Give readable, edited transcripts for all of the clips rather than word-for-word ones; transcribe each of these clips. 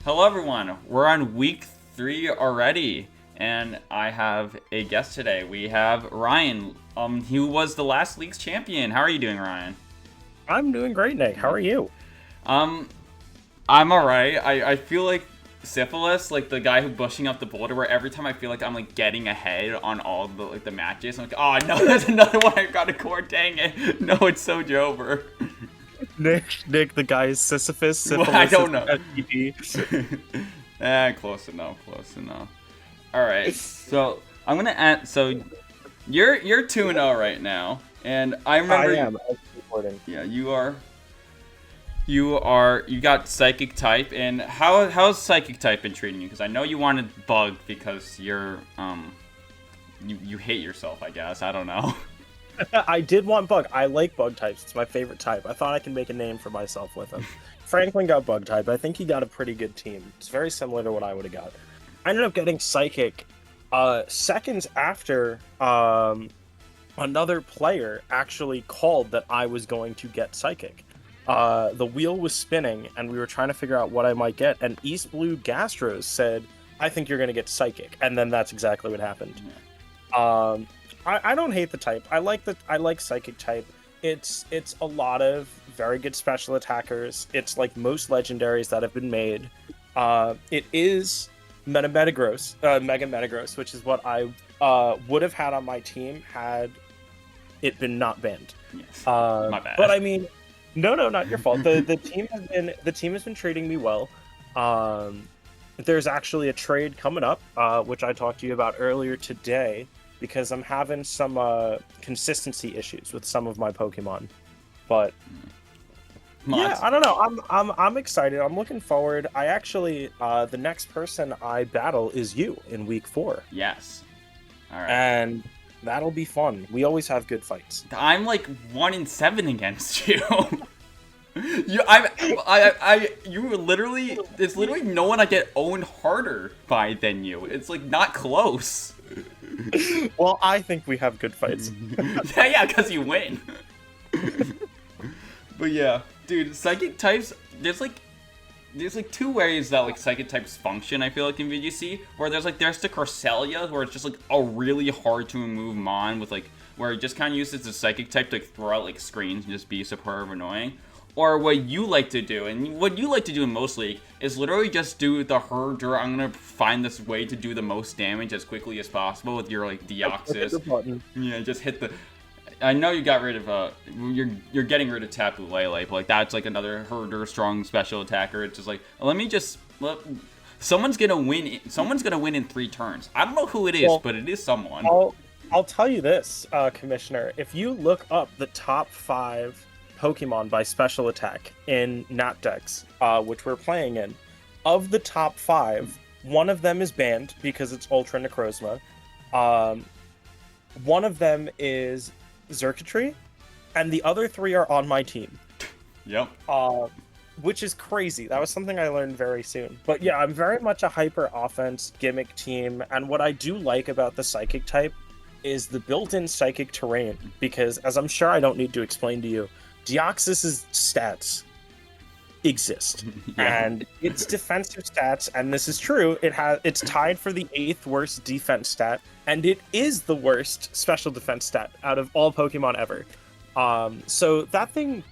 Hello, everyone. We're on week 3 already, and I have a guest today. We have Ryan. He was the last league's champion. How are you doing, Ryan? I'm doing great, Nick. How are you? Um, I'm alright. I feel like Syphilis, like the guy who bushing up the boulder, where every time I feel like I'm like getting ahead on all the matches, I'm like, oh no, there's another one I got to core. Dang it! No, it's so Jover. Nick, the guy is Sisyphus. Well, I Syphilis is don't know. STD. Close enough. Close enough. All right, so I'm gonna add. So you're 2-0 right now, and I I remember. am. I was recording. Yeah, you are. You got psychic type, and how's psychic type been treating you? Because I know you wanted bug because you're you hate yourself. I guess I don't know. I did want bug. I like bug types. It's my favorite type. I thought I could make a name for myself with him. Franklin got bug type. I think he got a pretty good team. It's very similar to what I would have got. I ended up getting psychic seconds after another player actually called that I was going to get psychic. The wheel was spinning, and we were trying to figure out what I might get. And East Blue Gastros said, "I think you're going to get psychic," and then that's exactly what happened. I don't hate the type. I like psychic type. It's a lot of very good special attackers. It's like most legendaries that have been made. It is Mega Metagross, which is what I would have had on my team had it been not banned. Yes. My bad. But I mean, no, not your fault. The team has been treating me well. There's actually a trade coming up, which I talked to you about earlier today, because I'm having some consistency issues with some of my Pokemon. But yeah, I don't know. I'm excited. I'm looking forward. I actually the next person I battle is you in week 4. Yes. All right. And that'll be fun. We always have good fights. I'm like 1-7 against you. You literally. It's literally no one I get owned harder by than you. It's like not close. Well, I think we have good fights. yeah, because you win. But yeah, dude, psychic types. There's like 2 ways that like psychic types function. I feel like in VGC, where there's the Cresselia, where it's just like a really hard to remove Mon with like where it just kind of uses the psychic type to like, throw out like screens and just be superb annoying. Or what you like to do, and what you like to do in most league, is literally just do the herder. I'm gonna find this way to do the most damage as quickly as possible with your like Deoxys. Yeah, just hit the. I know you got rid of you're getting rid of Tapu Lele, but like that's like another herder strong special attacker. It's just like someone's gonna win. Someone's gonna win in 3 turns. I don't know who it is, but it is someone. I'll tell you this, Commissioner. If you look up the top 5 Pokemon by special attack in Nat decks, which we're playing in, of the top 5, one of them is banned because it's Ultra Necrozma. One of them is Xurkitree, and the other 3 are on my team. Yep. Which is crazy. That was something I learned very soon. But yeah, I'm very much a hyper offense gimmick team, and what I do like about the Psychic type is the built-in Psychic terrain, because as I'm sure I don't need to explain to you, Deoxys's stats exist, and its defensive stats, and this is true, it's tied for the 8th worst defense stat, and it is the worst special defense stat out of all Pokemon ever. So that thing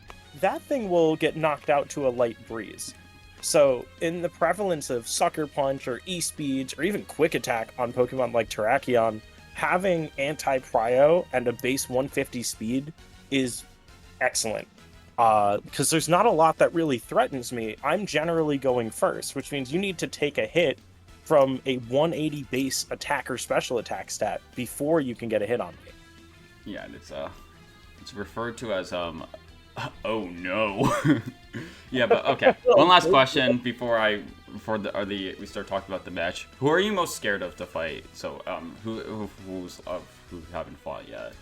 will get knocked out to a light breeze. So in the prevalence of Sucker Punch or E-Speeds or even Quick Attack on Pokemon like Terrakion, having anti-Prio and a base 150 speed is excellent, because there's not a lot that really threatens me. I'm generally going first, which means you need to take a hit from a 180 base attack or special attack stat before you can get a hit on me. Yeah, and it's referred to as oh no. Yeah, but okay. One last question before we start talking about the match. Who are you most scared of to fight? So who haven't fought yet?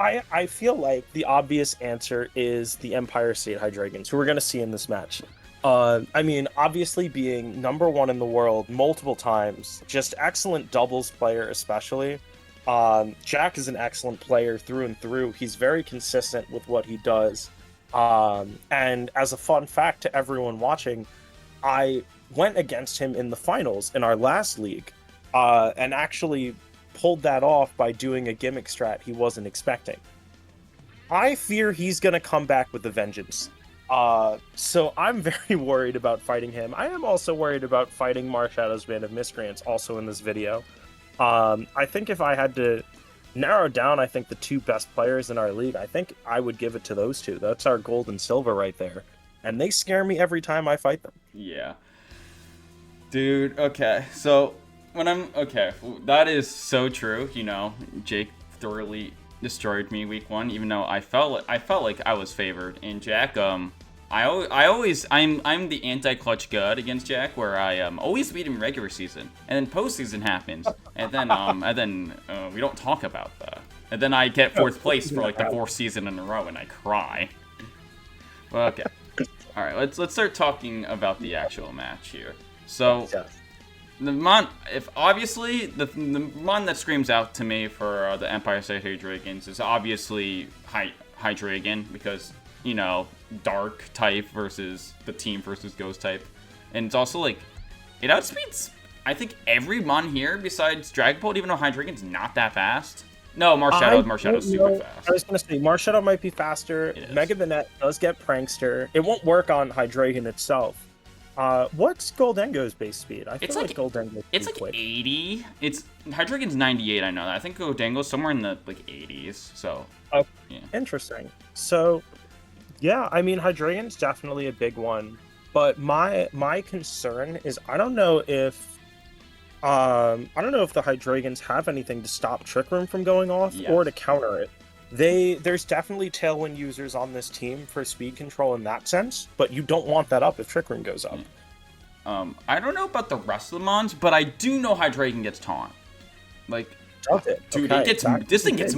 I feel like the obvious answer is the Empire State Hydriegons, who we're going to see in this match. I mean, obviously being #1 in the world multiple times, just excellent doubles player especially. Jack is an excellent player through and through. He's very consistent with what he does. And as a fun fact to everyone watching, I went against him in the finals in our last league, and actually pulled that off by doing a gimmick strat he wasn't expecting. I fear he's going to come back with a vengeance. So I'm very worried about fighting him. I am also worried about fighting Marshadow's band of Miscreants, also in this video. I think if I had to narrow down, I think the two best players in our league, I think I would give it to those two. That's our gold and silver right there. And they scare me every time I fight them. Yeah. Dude, okay. So, okay, that is so true. You know, Jake thoroughly destroyed me week 1, even though I felt like I was favored. And Jack, I'm the anti-clutch god against Jack, where I always beat him regular season, and then postseason happens, and then we don't talk about that, and then I get 4th place for like the 4th season in a row, and I cry. Well, okay, all right, let's start talking about the actual match here. So. The mon, if obviously the mon that screams out to me for the Empire State Hydriegons is obviously Hydriegon, because, you know, dark type versus the team versus ghost type, and it's also like it outspeeds I think every mon here besides Dragapult, even though Hydreigon's not that fast. No, Marshadow's super fast. I was gonna say Marshadow might be faster. Mega Banette does get Prankster. It won't work on Hydreigon itself. What's Goldengo's base speed? I feel like Goldengo's it's like quick. 80. It's Hydreigon's 98. I know that. I think Goldengo's somewhere in the like 80s. So. Oh, yeah. Interesting. So, yeah, I mean Hydreigon's definitely a big one, but my concern is I don't know if the Hydreigons have anything to stop Trick Room from going off or to counter it. There's definitely Tailwind users on this team for speed control in that sense, but you don't want that up if Trick Room goes up. I don't know about the rest of the mons, but I do know Hydreigon gets taunt. Like, does it? Dude, okay, it gets this thing gets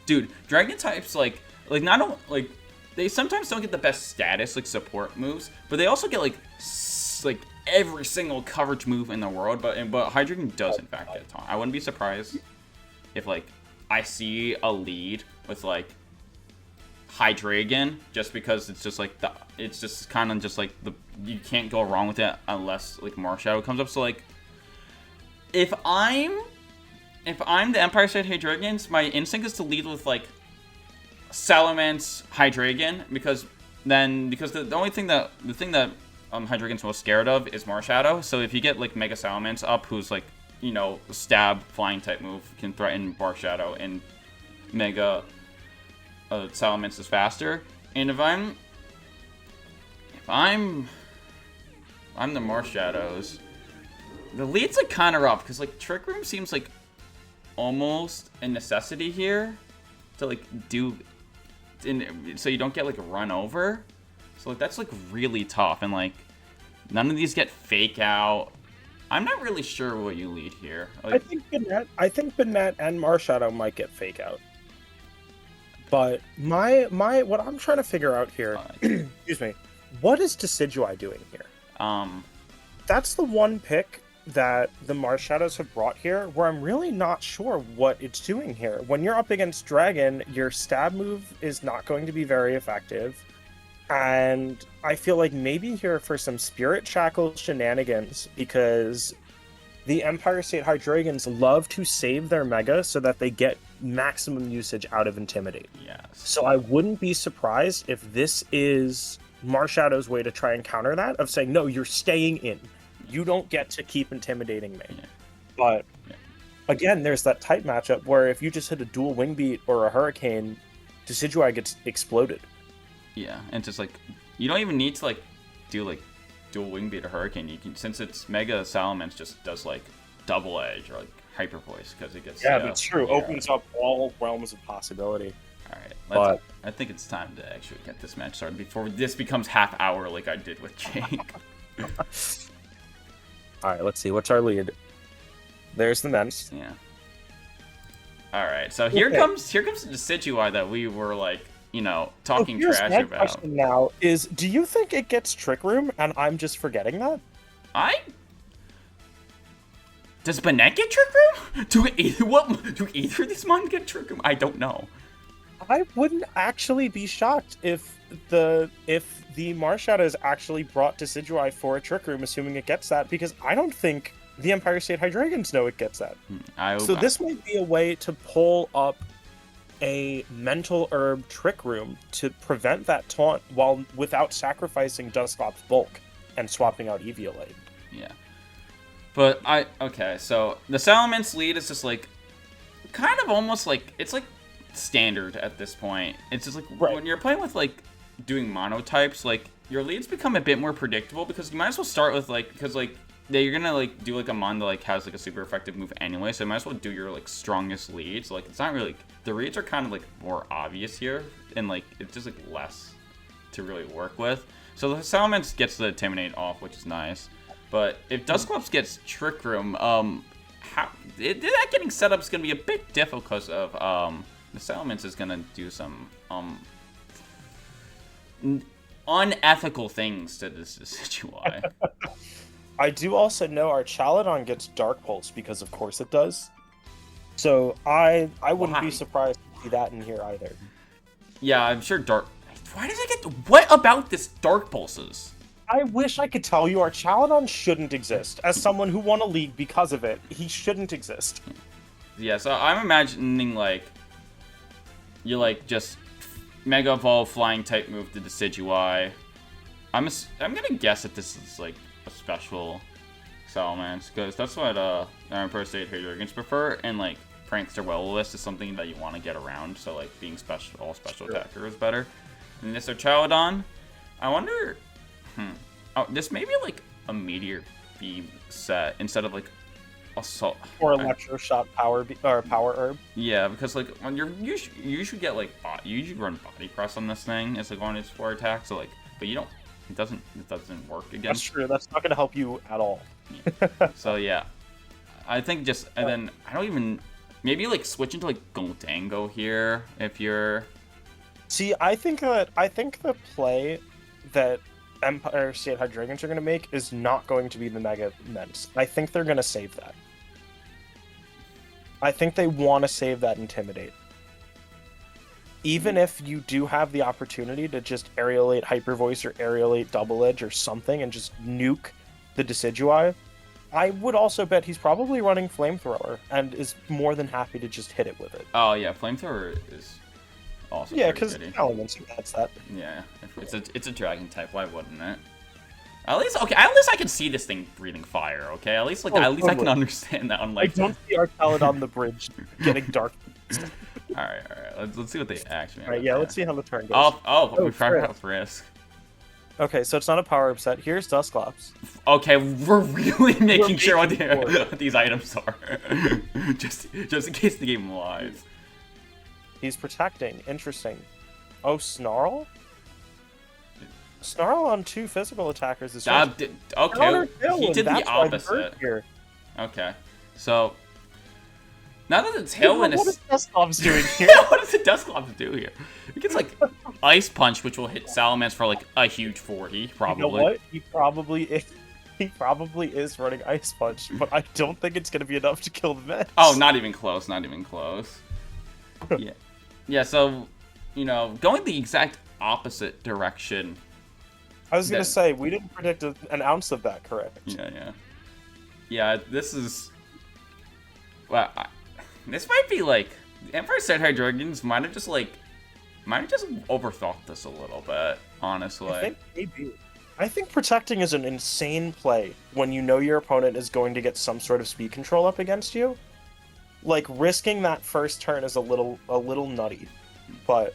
dude. Dragon types like they sometimes don't get the best status like support moves, but they also get like every single coverage move in the world. But Hydreigon does in fact get taunt. I wouldn't be surprised if like I see a lead with like Hydreigon, just because it's just like it's just kind of just like you can't go wrong with it unless like Marshadow comes up. So like if I'm the Empire State Hydreigons, my instinct is to lead with like Salamence Hydreigon, because the only thing that Hydreigon's most scared of is Marshadow. So if you get like Mega Salamence up, who's like, you know, stab flying type move, can threaten Marshadow, and Mega Salamence is faster. And if I'm the Marshadows, the lead's like kind of rough, because like Trick Room seems like almost a necessity here to like do, so you don't get like run over. So like that's like really tough, and like none of these get fake out. I'm not really sure what you lead here. Like, I think Banette and Marshadow might get fake out. But what I'm trying to figure out here, excuse me, what is Decidueye doing here? That's the one pick that the Marshadows have brought here where I'm really not sure what it's doing here. When you're up against Dragon, your stab move is not going to be very effective. And I feel like maybe here for some Spirit Shackle shenanigans, because the Empire State Hydreigons love to save their Mega so that they get maximum usage out of Intimidate. Yes. So I wouldn't be surprised if this is Marshadow's way to try and counter that, of saying, no, you're staying in. You don't get to keep intimidating me. Yeah. But again, there's that type matchup where if you just hit a dual Wing Beat or a Hurricane, Decidueye gets exploded. Yeah, and just like you don't even need to like do like dual Wing Beat or Hurricane. You can, since it's Mega Salamence just does like double edge or like Hyper Voice, because it gets that's true. Yeah. Opens up all realms of possibility. All right, I think it's time to actually get this match started before this becomes half hour like I did with Jake. All right, let's see. What's our lead? There's the men's. Yeah. All right, so here comes the Decidueye that we were like, you know, talking trash about. Question now is, do you think it gets Trick Room and I'm just forgetting that? Does Banette get Trick Room? Do either of these mons get Trick Room? I don't know. I wouldn't actually be shocked if the Marshadow is actually brought Decidueye for a Trick Room, assuming it gets that, because I don't think the Empire State Hydreigons know it gets that. So this might be a way to pull up a Mental Herb Trick Room to prevent that taunt while without sacrificing Dusclops bulk and swapping out Eviolite. Yeah. But okay, so the Salamence lead is just like kind of almost like it's like standard at this point. It's just like when you're playing with like doing monotypes, like your leads become a bit more predictable because you might as well start with like you're gonna like do like a mon that like has like a super effective move anyway, so you might as well do your like strongest leads. Like it's not really the reads are kind of like more obvious here, and like it's just like less to really work with. So the Salamence gets the Intimidate off, which is nice. But if Dusclops gets Trick Room, that getting set up is gonna be a bit difficult because of the Salamence is gonna do some unethical things to this Decidueye. I do also know our Chaladon gets Dark Pulse because of course it does. So I wouldn't be surprised to see that in here either. Yeah, I'm sure Why does it get... What about this Dark Pulses? I wish I could tell you our Chaladon shouldn't exist. As someone who won a league because of it, he shouldn't exist. Yeah, so I'm imagining, like, you, like, just Mega Evolve Flying type move to Decidueye. I'm gonna guess that this is, like, a special Salamence, because that's what, Empire State Hydreigons prefer, and, like, Prankster Will-O-Wisp is something that you want to get around, so, like, being all special attacker is better. And this is Chaladon. I wonder... Oh, this may be like a Meteor Beam set instead of like Assault or Electroshock Power Herb. Yeah, because like on you should get like you usually run Body Press on this thing. It's like on its 4 attack, so like, but you don't. It doesn't work against. That's true. That's not going to help you at all. Yeah. So yeah, I think just and then I don't even maybe like switch into like Goldango here if you're. See, I think the play that Empire State Hydreigons are going to make is not going to be the Mega Immense. I think they're going to save that. I think they want to save that Intimidate. Even if you do have the opportunity to just Aerialate Hyper Voice or Aerialate Double Edge or something and just nuke the Decidueye, I would also bet he's probably running Flamethrower and is more than happy to just hit it with it. Oh yeah, Flamethrower is... Also yeah, because Elements, that's that. Yeah, it's a dragon type. Why wouldn't it? At least I can see this thing breathing fire. Okay, at least I can understand that. Unlike I don't see our Chaladon on the bridge getting dark. all right. Let's see what they actually. All right, yeah, let's see how the turn goes. We forgot about Frisk. Okay, so it's not a power up set. Here's Dusclops. Okay, we're really making sure what these items are, just in case the game lies. He's protecting. Interesting. Oh, Snarl? Snarl on 2 physical attackers is okay. He did the opposite. Okay, so now that the Tailwind is... What is Dusclops doing here? What does the Dusclops do here? He gets like Ice Punch, which will hit Salamence for like a huge 40, probably. You know what? He probably is running Ice Punch, but I don't think it's going to be enough to kill the Mets. Oh, not even close. Not even close. Yeah. Yeah, so, you know, going the exact opposite direction. I was going to say, we didn't predict an ounce of that, correct? Yeah. Yeah, this is... Well, this might be, like... Empire State Hydreigons might have just overthought this a little bit, honestly. I think maybe. I think protecting is an insane play when you know your opponent is going to get some sort of speed control up against you. Like, risking that first turn is a little nutty, but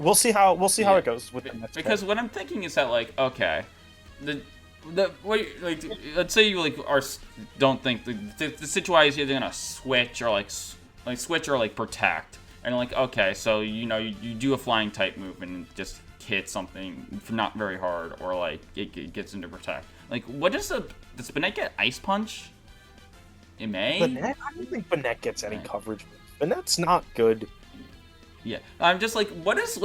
we'll see how it goes with the next because turn. What I'm thinking is that, like, okay, let's say you don't think the situation is either gonna switch or like protect, and like, okay, so you know you do a flying type move and just hit something not very hard, or like it gets into protect. Like, what does Spinette get? Ice Punch? It may. Banette? I don't think Banette gets any coverage. Banette's not good. Yeah, I'm just like, what is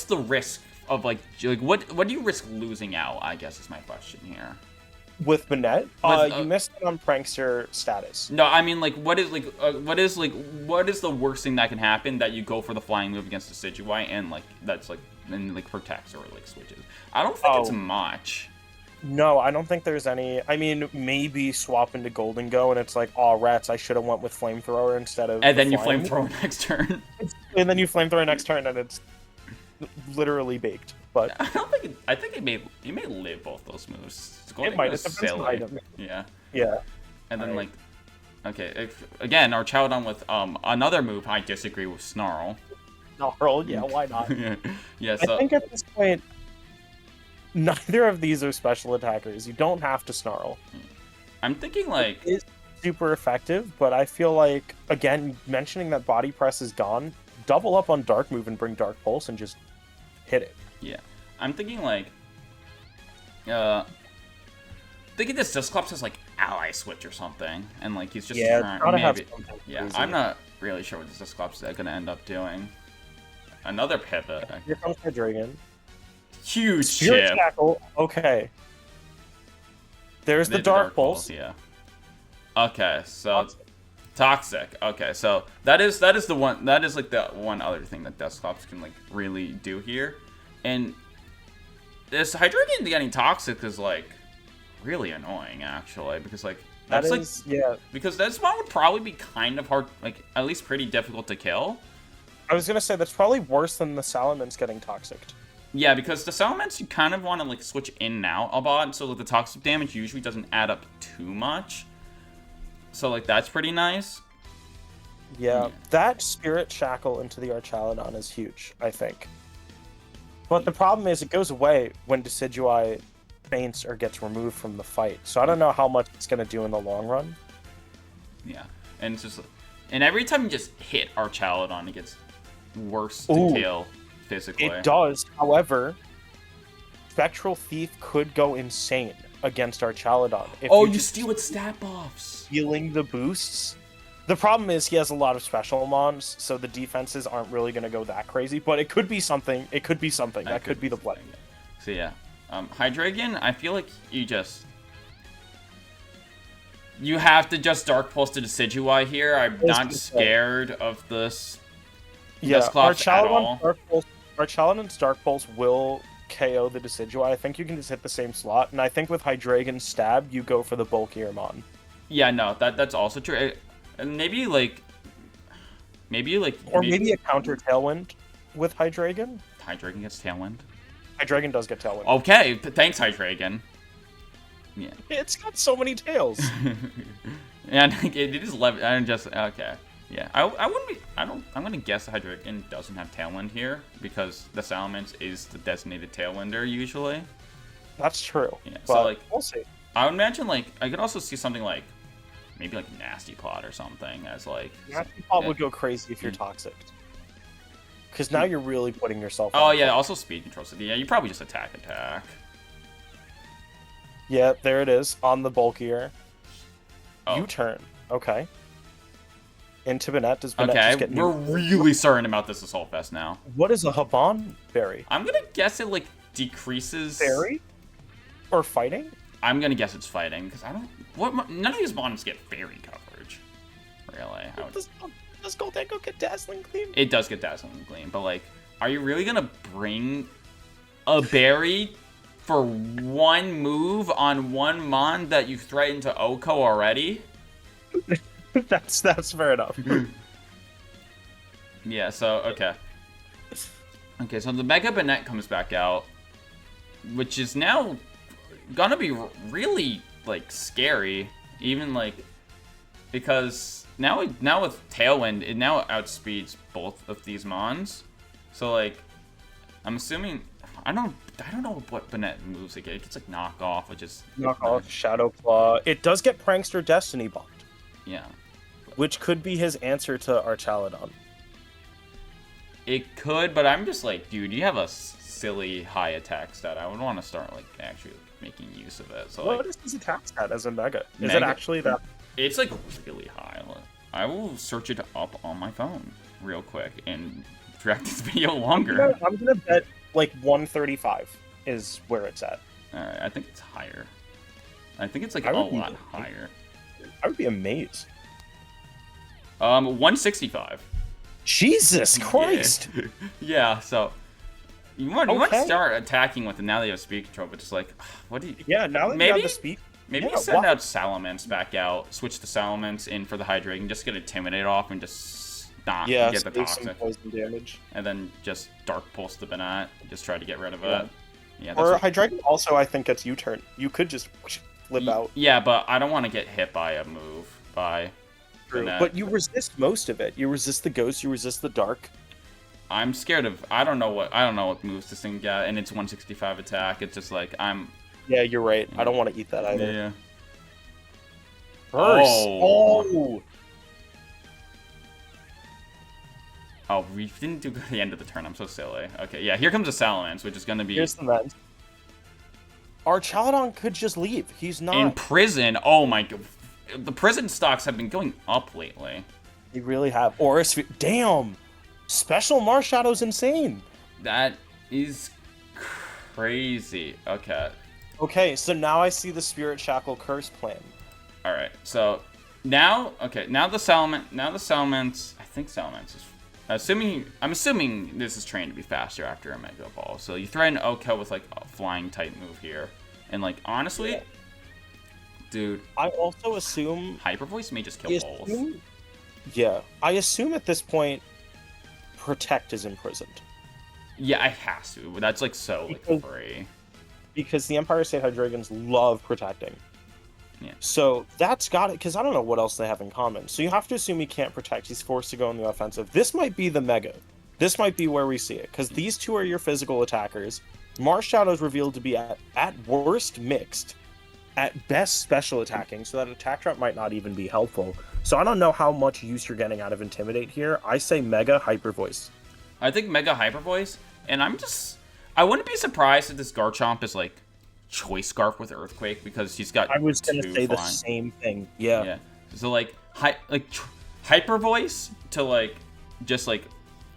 the risk of like what do you risk losing out? I guess is my question here. With Banette, With, you missed it on Prankster status. no, I mean like what is the worst thing that can happen that you go for the flying move against Decidueye and like that's like and like protects or like switches. I don't think it's much. No, I don't think there's any. I mean, maybe swap into Golden Go and it's like, oh rats, I should have went with Flamethrower instead of. And then you Flamethrower next turn. And then you Flamethrower next turn and it's literally baked. But I don't think. I think it may live both those moves. It might. It's a defensive item. Yeah. Yeah. And then like, okay, again, our Chowdon with another move. I disagree with Snarl. Snarl, yeah, why not? Yeah. So I think at this point, neither of these are special attackers. You don't have to Snarl. I'm thinking like It is super effective, but I feel like again mentioning that Body Press is gone. Double up on Dark Move and bring Dark Pulse and just hit it. Yeah, I'm thinking like, thinking this Dusclops has like ally switch or something, and like he's just maybe. Yeah, I'm not really sure what this Dusclops is gonna end up doing. Another pivot. Here comes Hydriegon. Huge Spirit chip. Shackle. Okay. There's the Dark Pulse. Yeah. Okay, so toxic. Okay, so that is the one. That is like the one other thing that Dusclops can like really do here. And this Hydreigon getting toxic is like really annoying actually, because like that's because this one would probably be kind of hard, like at least pretty difficult to kill. I was gonna say that's probably worse than the Salamence getting toxic. Yeah, because the Salamence you kind of want to like switch in and out a lot, so like the toxic damage usually doesn't add up too much. So like that's pretty nice. Yeah, that Spirit Shackle into the Archaludon is huge, I think. But the problem is it goes away when Decidueye faints or gets removed from the fight. So I don't know how much it's going to do in the long run. Yeah, and it's just, and every time you just hit Archaludon, it gets worse to kill physically. It does. However, Spectral Thief could go insane against Archaludon. If you steal its stat buffs. Stealing the boosts. The problem is he has a lot of special mons, so the defenses aren't really going to go that crazy. But it could be something. It could be something. That could be the play. So yeah, Hydreigon, I feel like you have to just Dark Pulse to Decidueye here. I'm not scared of this. Yeah, Archaludon's Dark Pulse will KO the Decidueye. I think you can just hit the same slot, and I think with Hydreigon's Stab, you go for the bulkier mon. Yeah, no, that's also true. And maybe a counter Tailwind with Hydreigon. Hydreigon gets Tailwind. Hydreigon does get Tailwind. Okay, thanks Hydreigon. Yeah. It's got so many tails. And it is 11. I'm just okay. Yeah, I wouldn't be. I'm gonna guess the Hydreigon doesn't have Tailwind here because the Salamence is the designated Tailwinder usually. That's true. Yeah, but so like we'll see. I would imagine like I could also see something like maybe like Nasty Plot or something as like. Nasty Plot would go crazy if you're toxic. Because now you're really putting yourself. Oh yeah, also speed control. So yeah, you probably just attack. Yeah, there it is on the bulkier. Oh. U-turn. Okay. Into Banette. Does Banette okay, just get we're really certain about this Assault Vest now. What is a Haban berry? I'm gonna guess it like decreases. Berry? Or fighting? I'm gonna guess it's fighting because I don't. None of these mons get fairy coverage. Really? Does Goldengo get Dazzling Gleam? It does get Dazzling Gleam, but like, are you really gonna bring a berry for one move on one mon that you threatened to Oko already? That's fair enough. Yeah. So okay. Okay. So the Mega Banette comes back out, which is now gonna be really like scary, even like because now with Tailwind it now outspeeds both of these mons. So like I'm assuming I don't know what Banette moves it gets. It gets like knock off, which is knock off, Shadow Claw. It does get Prankster Destiny Bond. Yeah. Which could be his answer to Archaludon. It could, but I'm just like, dude, you have a silly high attack stat. I would want to start like actually making use of it. So what is his attack stat as a Mega? Is it actually that? It's like really high. I will search it up on my phone real quick and drag this video longer. I'm gonna bet like 135 is where it's at. Alright, I think it's higher. I think it's like a lot higher. I would be amazed. 165. Jesus Christ! Yeah, so you want to start attacking with it now that you have speed control, but just like, what do you? Yeah, now that you have the speed. Maybe you send out Salamence back out, switch the Salamence in for the Hydriegon, just get Intimidate off and just not get the Toxic. Some poison damage. And then just Dark Pulse the Banat, just try to get rid of it. Yeah, or Hydreigon also, I think, gets U-turn. You could just flip out. Yeah, but I don't want to get hit by a move by Banat. But you resist most of it. You resist the Ghost, you resist the Dark. I'm scared of... I don't know what moves this thing got, and it's 165 attack. It's just like, Yeah, you're right. I don't want to eat that either. Yeah. Burst. Oh, we didn't do the end of the turn. I'm so silly. Okay, yeah, here comes a Salamence, which is going to be... Here's the vent. Our Chaladon could just leave. He's not... In prison? Oh my god. The prison stocks have been going up lately. They really have. Aura. Damn! Special Marshadow's insane. That is crazy. Okay. Okay, so now I see the Spirit Shackle Curse plan. Alright, so now the Salamence, I think Salamence is... I'm assuming this is trained to be faster after a Mega Ball. So you threaten Oko with like a flying type move here. And like honestly, dude, I also assume Hyper Voice may just kill both. Yeah. I assume at this point Protect is imprisoned. Yeah, it has to. That's like so like free. Because the Empire State Hydreigons love protecting. Yeah. So that's got it, because I don't know what else they have in common. So you have to assume he can't protect. He's forced to go on the offensive. This might be the Mega. This might be where we see it, because these two are your physical attackers. Marshadow's revealed to be at worst mixed, at best special attacking, so that attack drop might not even be helpful. So I don't know how much use you're getting out of Intimidate here. I say Mega Hyper Voice. I think Mega Hyper Voice, and I wouldn't be surprised if this Garchomp is like Choice Scarf with Earthquake, because he's got I was gonna say the same thing. Yeah. So like Hyper Voice to like just like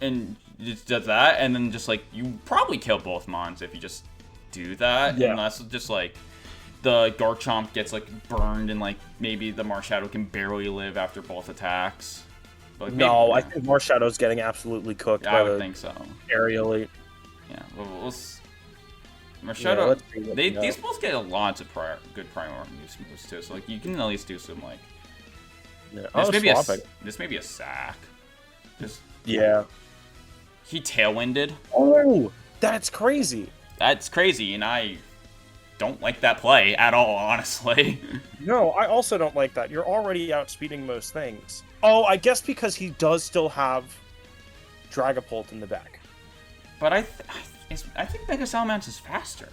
and just does that, and then just like you probably kill both Mons if you just do that. Yeah. Unless just like the Garchomp gets like burned and like maybe the Marshadow can barely live after both attacks. But like, no, I think Marshadow's getting absolutely cooked. I would think so. Aerially. Yeah. Marshadow, these both get lots of good primary moves too, so like you can at least do some like. Yeah. This may be a sack. He tailwinded. Oh, that's crazy. That's crazy, and I don't like that play at all, honestly. No, I also don't like that. You're already outspeeding most things. Oh, I guess because he does still have Dragapult in the back. But I think Mega Salamence is faster.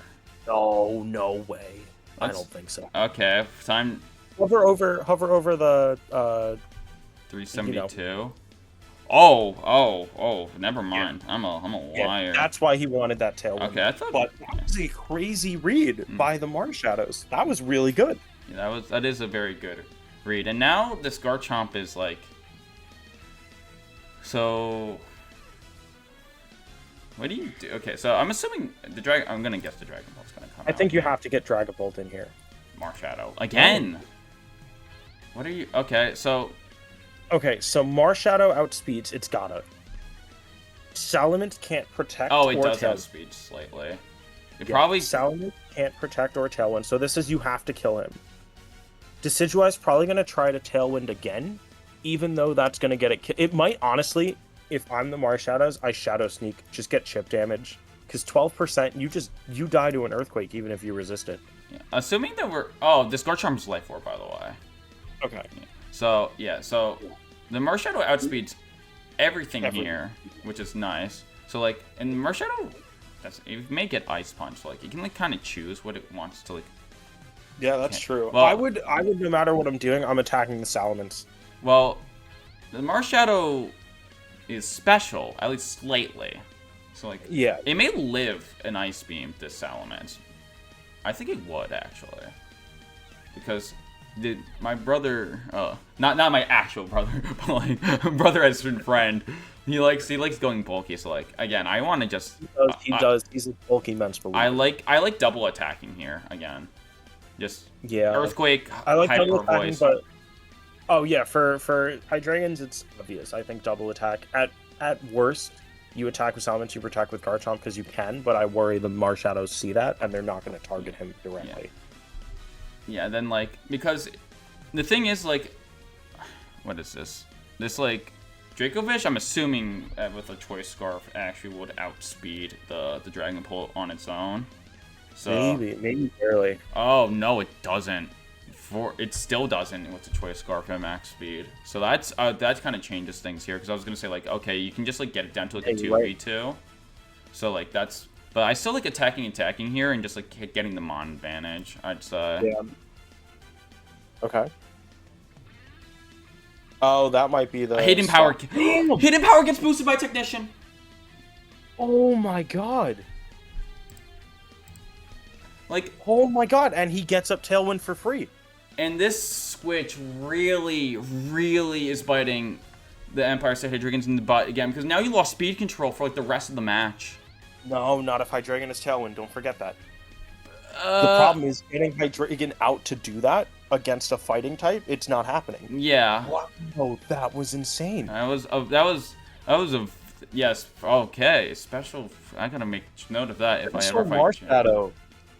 No way. I don't think so. Okay, time. Hover over the 372. Oh, never mind. Yeah. I'm a liar. Yeah, that's why he wanted that Tailwind. Okay, I thought. But that was a crazy read by the Marshadows. That was really good. Yeah, that is a very good read. And now this Garchomp is like. So. What do you do? Okay, so I'm assuming I'm gonna guess the Dragon Ball's gonna come. I think you have to get Dragapult in here. Marshadow again. What are you? Okay, so Marshadow outspeeds. It's gotta. Salamence can't protect. Oh, it does outspeed slightly. Salamence can't protect or Tailwind. So this is you have to kill him. Decidueye's probably gonna try to Tailwind again, even though that's gonna get it. It might honestly. If I'm the Marshadows, I Shadow Sneak. Just get chip damage. Because 12%, you die to an Earthquake even if you resist it. Yeah. Assuming that this Garchomp's Life Orb, by the way. Okay. Yeah. So the Marshadow outspeeds everything here, which is nice. So like, and Marshadow, it may get Ice Punch. Like, you can like kind of choose what it wants to like. Yeah, that's true. Well, I would no matter what I'm doing, I'm attacking the Salamence. Well, the Marshadow is special, at least slightly. So like, it may live an Ice Beam, this Salamence. I think it would actually, because my brother, not my actual brother, but like brother as a friend, he likes going bulky. So like again, I want to just he does. He's a bulky mensch. I like double attacking here again. Just Yeah. Earthquake, I like double Hyper attacking, Voice. but oh yeah, for Hydreigons, it's obvious. I think double attack at worst, you attack with Salamence, you attack with Garchomp because you can, but I worry the Marshadows see that and they're not going to target him directly. Yeah, then like because the thing is like, what is this? This like Dracovish, I'm assuming with a Choice Scarf actually would outspeed the Dragapult on its own. So Maybe barely. oh no, it doesn't. It still doesn't with the Choice Scarf at max speed. So that's that kind of changes things here because I was gonna say like okay, you can just like get it down to like a 2v2. So like that's, but I still like attacking here and just like getting the Mon advantage. I'd say. Yeah. Okay. Oh, that might be the Hidden Power. Hidden Power gets boosted by Technician. Oh my god. Like, oh my god, and he gets up Tailwind for free. And this switch really, really is biting the Empire State Hydreigons in the butt again because now you lost speed control for like the rest of the match. No, not if Hydreigon is Tailwind. Don't forget that. The problem is getting Hydreigon out to do that against a fighting type. It's not happening. Yeah. Wow, that was insane. That was a yes. Okay, special. I gotta make note of that if I ever fight Marshadow.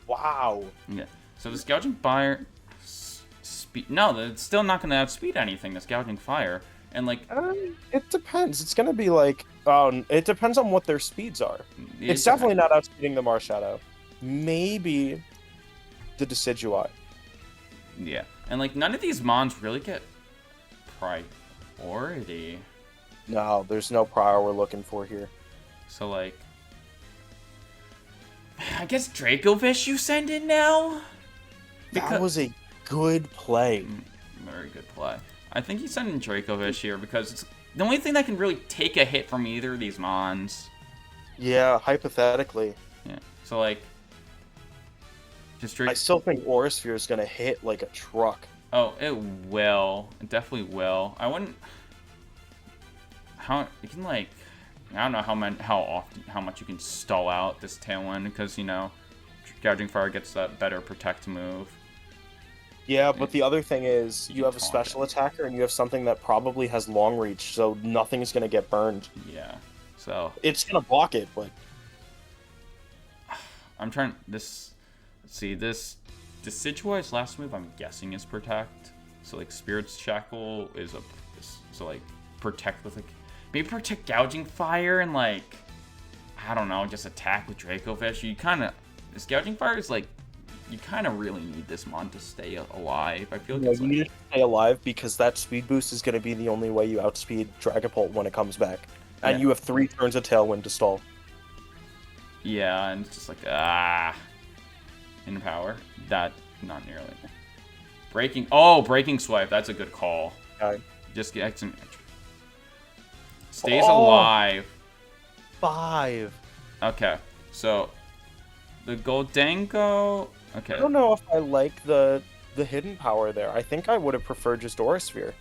Wow. Yeah. So this Gouging Fire, speed. No, it's still not gonna outspeed anything. This Gouging Fire, and like. It depends. It's gonna be like. It depends on what their speeds are. It's definitely not outspeeding the Marshadow. Maybe the Decidueye. Yeah, and like none of these mons really get priority. No, there's no prior we're looking for here. So like, I guess Dracovish you send in now. That was a good play. Very good play. I think you send in Dracovish here because it's the only thing that can really take a hit from either of these mons. Yeah, hypothetically. Yeah. So like. I still think Aurasphere is gonna hit like a truck. Oh, it will. It definitely will. I wouldn't. How you can like, I don't know how much you can stall out this Tailwind because you know, Gouging Fire gets that better protect move. Yeah, but the other thing is you have a special attacker and you have something that probably has long reach, so nothing's gonna get burned. Yeah. So it's gonna block it, but I'm trying this. See, this Decidueye's last move, I'm guessing, is Protect. So, like, Spirit's Shackle is so, like, Protect with, like, maybe Protect Gouging Fire and, like, I don't know, just attack with Dracovish. You kind of, this Gouging Fire is, like, you kind of really need this mon to stay alive. I feel like you need it to stay alive because that speed boost is going to be the only way you outspeed Dragapult when it comes back. And you have 3 turns of Tailwind to stall. Yeah, and it's just like, in power. That, not nearly. Breaking Swipe. That's a good call. Okay. Just get some extra. Stays alive. 5. Okay. So, the Goldango. Okay. I don't know if I like the hidden power there. I think I would have preferred just Aurasphere.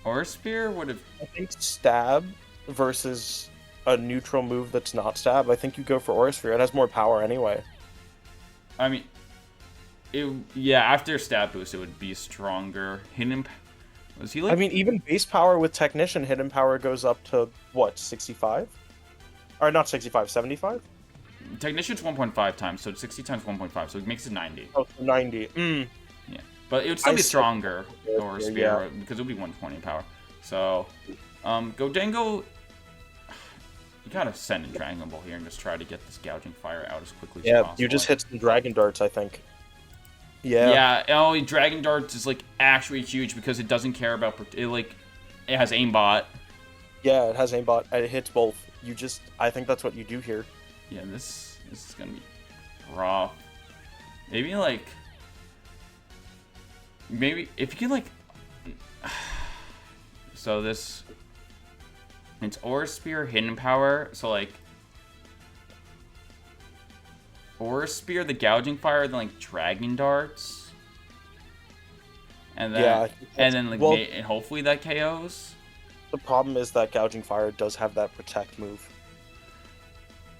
Aurasphere would have. I think Stab versus a neutral move that's not Stab. I think you go for Aurasphere. It has more power anyway. I mean. After stat boost, it would be stronger. Was he like? I mean, even base power with Technician, hidden power goes up to what, 65? Or not 65, 75? Technician's 1.5 times, so 60 times 1.5, so it makes it 90. Oh, 90. Yeah, but it would still be stronger, or Spear, because it would be 120 power. So, Goldango, you gotta send in Dragon Ball here and just try to get this Gouging Fire out as quickly as possible. Yeah, you just hit some Dragon Darts, I think. Yeah. Dragon Darts is like actually huge because it doesn't care about it. Like, it has aimbot. Yeah, it has aimbot. It hits both. I think that's what you do here. Yeah, this is gonna be rough. Maybe if you could like. So it's Aurasphere, Hidden Power. So like. Aurasphere, the Gouging Fire, then like Dragon Darts, and then and hopefully that KOs. The problem is that Gouging Fire does have that Protect move.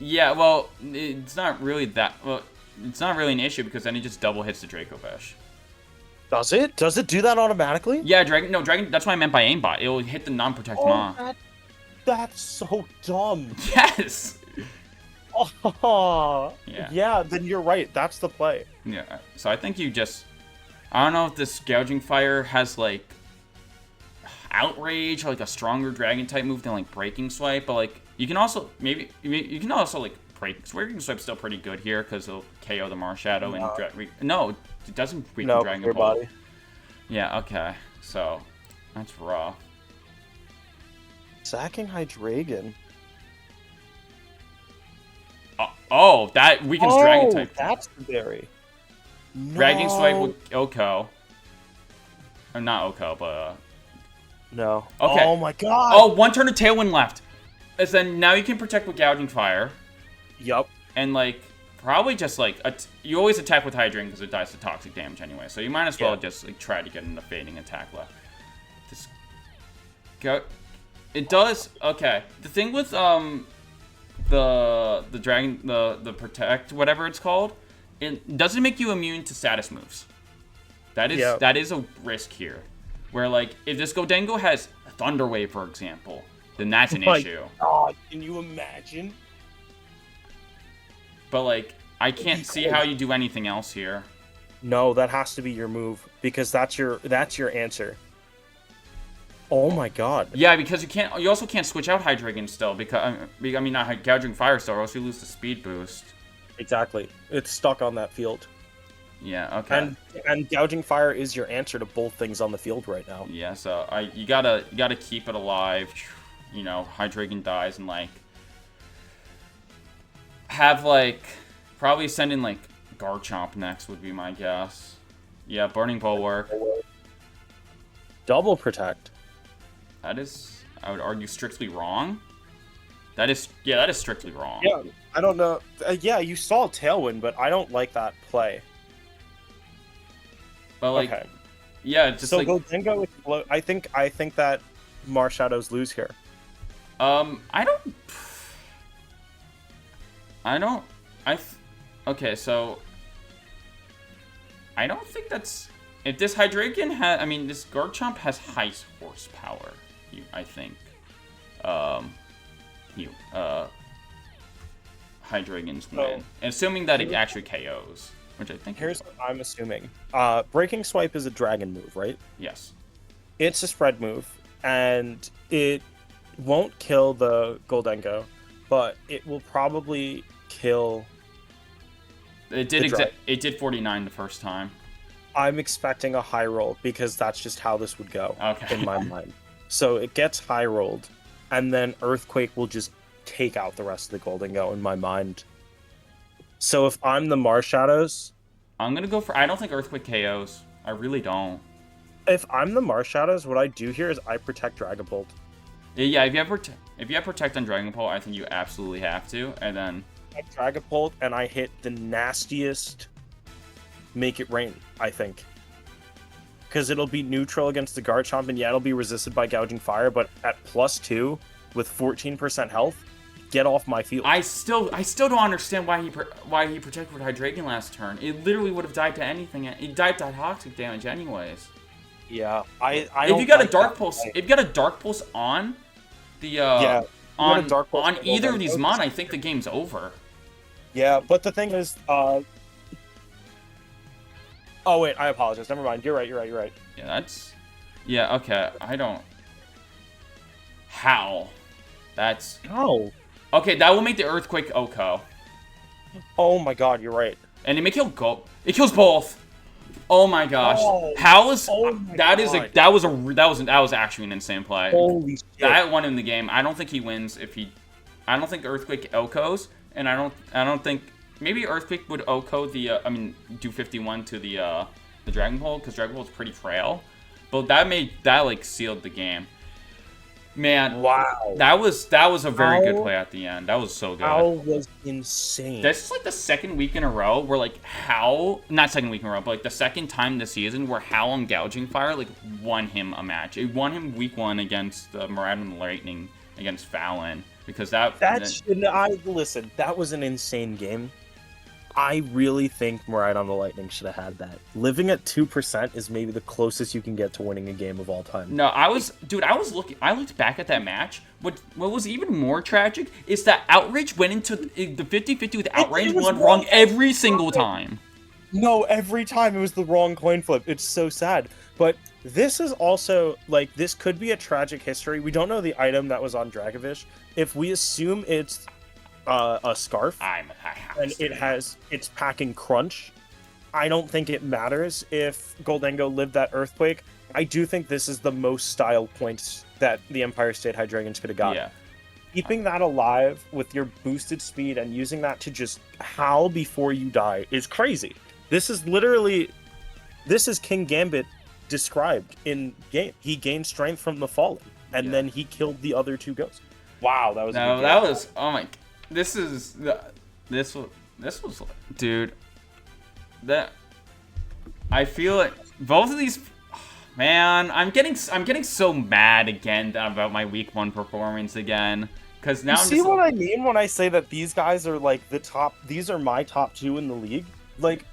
Yeah, well, it's not really that. Well, it's not really an issue because then he just double hits the Dracovish. Does it? Does it do that automatically? Yeah, dragon. No, dragon. That's what I meant by aimbot. It will hit the non-protect Oh, mon. that's so dumb. Yes. Oh, Yeah. yeah. Then you're right. That's the play. Yeah. So I think you just. I don't know if this gouging fire has like outrage or like a stronger dragon type move than like breaking swipe, but like you can also you can also like breaking swipe's still pretty good here because it'll KO the Marshadow and no, it doesn't weaken Dragon your Pole. body. Yeah. Okay. So that's rough. Sacking Hydriegon. Oh, that weakens dragon type. That's the berry. Dragon swipe with Oko. Or not Oko, but no. Okay. Oh my god. Oh, one turn of Tailwind left. And then now you can protect with Gouging Fire. Yup. And like probably just like you always attack with Hydreigon because it dies to toxic damage anyway. So you might as well just like try to get an fading attack left. This go. It does. Okay. The thing with the dragon the protect whatever it's called, it doesn't make you immune to status moves. That is a risk here. Where like if this Gholdengo has Thunder Wave for example, then that's an issue. God, can you imagine? But like I can't see how you do anything else here. No, that has to be your move because that's your answer. Oh my god. Yeah, because you also can't switch out Hydreigon still because I mean not Gouging Fire still, or else you lose the speed boost. Exactly. It's stuck on that field. Yeah, okay. And Gouging Fire is your answer to both things on the field right now. Yeah, so you gotta keep it alive. You know, Hydreigon dies and like have like probably send in like Garchomp next would be my guess. Yeah, Burning Bulwark. Double protect. That is, I would argue, strictly wrong. That is strictly wrong. Yeah, I don't know. Yeah, you saw Tailwind, but I don't like that play. But like, okay. Yeah, just so like Gholdengo. I think that Marshadows lose here. Okay, so I don't think that's if this Hydreigon has. I mean, this Garchomp has high horsepower. I think. Hydreigon's win, assuming that it actually KOs, which I think. Here's what I'm assuming. Breaking Swipe is a dragon move, right? Yes. It's a spread move, and it won't kill the Gholdengo, but it will probably kill. It did 49 the first time. I'm expecting a high roll because that's just how this would go in my mind. So it gets high rolled, and then Earthquake will just take out the rest of the Gholdengo in my mind. So if I'm the Marshadows, I'm gonna go for. I don't think Earthquake KOs. I really don't. If I'm the Marshadows, what I do here is I protect Dragapult. Yeah. If you have protect on Dragonpult, I think you absolutely have to, and then. I Dragapult and I hit the nastiest Make It Rain, I think. Because it'll be neutral against the Garchomp, and yeah, it'll be resisted by Gouging Fire, but at +2 with 14% health, get off my field. I still don't understand why he protected with Hydreigon last turn. It literally would have died to anything. It died to toxic damage anyways. Yeah, I if you got a Dark Pulse, if you got a Dark Pulse on the on either of these mon, I think the game's over. Yeah, but the thing is, oh wait, I apologize. Never mind. You're right. Yeah, okay. I don't. How? That's. How? Okay, that will make the Earthquake Oko. Oh my god, you're right. And it may kill It kills both. Oh my gosh. How is that was actually an insane play. Holy shit. That won him the game. I don't think he wins if he. I don't think Earthquake Okos. And I don't think maybe Earthquake would Oko the do 51 to the Dragon Pole because Dragon Pole is pretty frail, but that like sealed the game. Man, wow, that was a very good play at the end. That was so good. That was insane. This is like the second week in a row where like not second week in a row, but like the second time this season where Howl on Gouging Fire like won him a match. It won him week 1 against the Marshadow Lightning against Fallon. Because listen, that was an insane game. I really think Marid on the Lightning should have had that. Living at 2% is maybe the closest you can get to winning a game of all time. No, I looked back at that match. What was even more tragic is that Outrage went into the 50-50 with Outrage one wrong every single time. No, every time it was the wrong coin flip. It's so sad. But this is also, like, this could be a tragic history. We don't know the item that was on Dragovich. If we assume it's a scarf, and it's packing crunch, I don't think it matters if Goldengo lived that earthquake. I do think this is the most style points that the Empire State Hydreigons could have gotten. Yeah. Keeping that alive with your boosted speed and using that to just howl before you die is crazy. This is King Gambit described in game. He gained strength from the fallen, and then he killed the other two ghosts. Wow, that was oh my. This was dude. That I feel like both of these. Man, I'm getting so mad again about my week 1 performance again. Because now see what I mean when I say that these guys are like the top. These are my top 2 in the league. Like,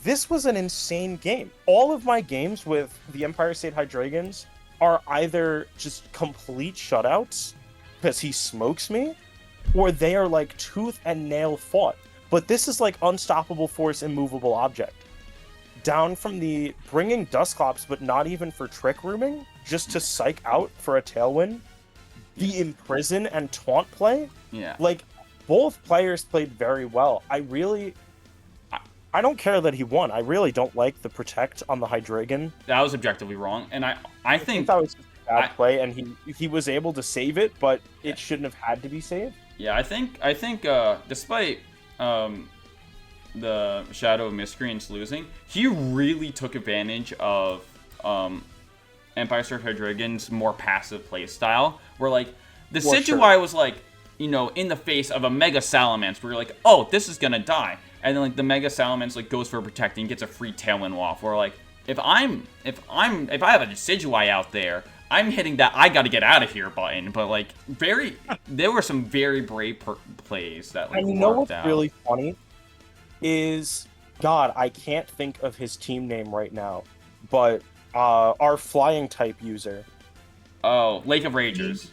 this was an insane game. All of my games with the Empire State Hydreigons are either just complete shutouts because he smokes me, or they are like tooth and nail fought. But this is like unstoppable force, immovable object. Down from the bringing Dustclops, but not even for trick rooming, just to psych out for a tailwind. The imprison and taunt play. Yeah. Like, both players played very well. I don't care that he won. I really don't like the protect on the Hydreigon. That was objectively wrong, and I think that was just a bad play, and he was able to save it, but it shouldn't have had to be saved. Yeah, I think despite the Shadow of Miscreants losing, he really took advantage of Empire State Hydreigon's more passive play style, where like the Situai was like, you know, in the face of a Mega Salamence, where you're like, oh, this is gonna die. And then like the Mega Salamence like goes for a protecting, gets a free Tailwind off. Where like if I have a Decidueye out there, I'm hitting that I gotta get out of here button. But like there were some very brave plays that like and you know what's really funny is, God, I can't think of his team name right now, but our flying type user. Oh, Lake of Ragers.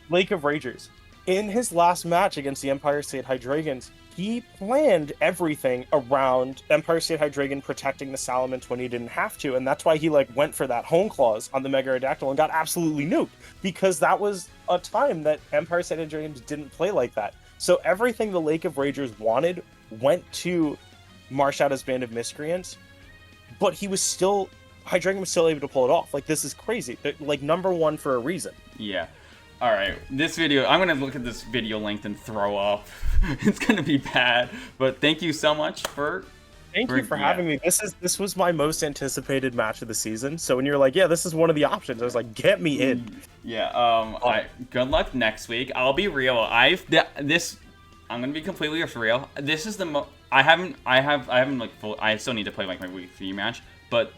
Lake of Ragers. In his last match against the Empire State Hydreigons, he planned everything around Empire State Hydreigon protecting the Salamence when he didn't have to, and that's why he like went for that home clause on the Mega Aerodactyl and got absolutely nuked, because that was a time that Empire State Hydreigons didn't play like that. So everything the Lake of Ragers wanted went to Marshadow's Band of Miscreants, but Hydreigon was still able to pull it off. Like, this is crazy. They're, like, #1 for a reason. Yeah. All right, this video, I'm going to look at this video length and throw up. It's going to be bad, but thank you so much for... Thank you for having me. This was my most anticipated match of the season, so when you're like, yeah, this is one of the options, I was like, get me in. Yeah, good luck next week. I'll be real. I'm going to be completely real. This is the I still need to play like my week 3 match. But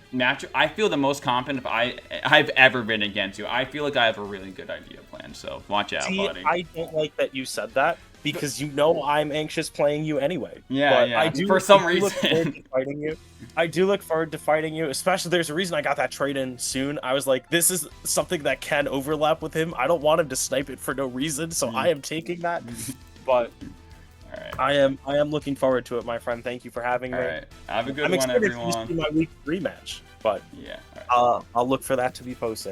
I feel the most confident I've ever been against you. I feel like I have a really good idea planned. So watch out, buddy. I don't like that you said that, because you know I'm anxious playing you anyway. Yeah, but yeah. For some reason. Look forward to fighting you. I do look forward to fighting you. Especially, there's a reason I got that trade in soon. I was like, this is something that can overlap with him. I don't want him to snipe it for no reason, so I am taking that. But. Right. I am looking forward to it, my friend. Thank you for having me. All right. Have a good one, everyone. I'm excited to see my week 3 match, but yeah, right. I'll look for that to be posted.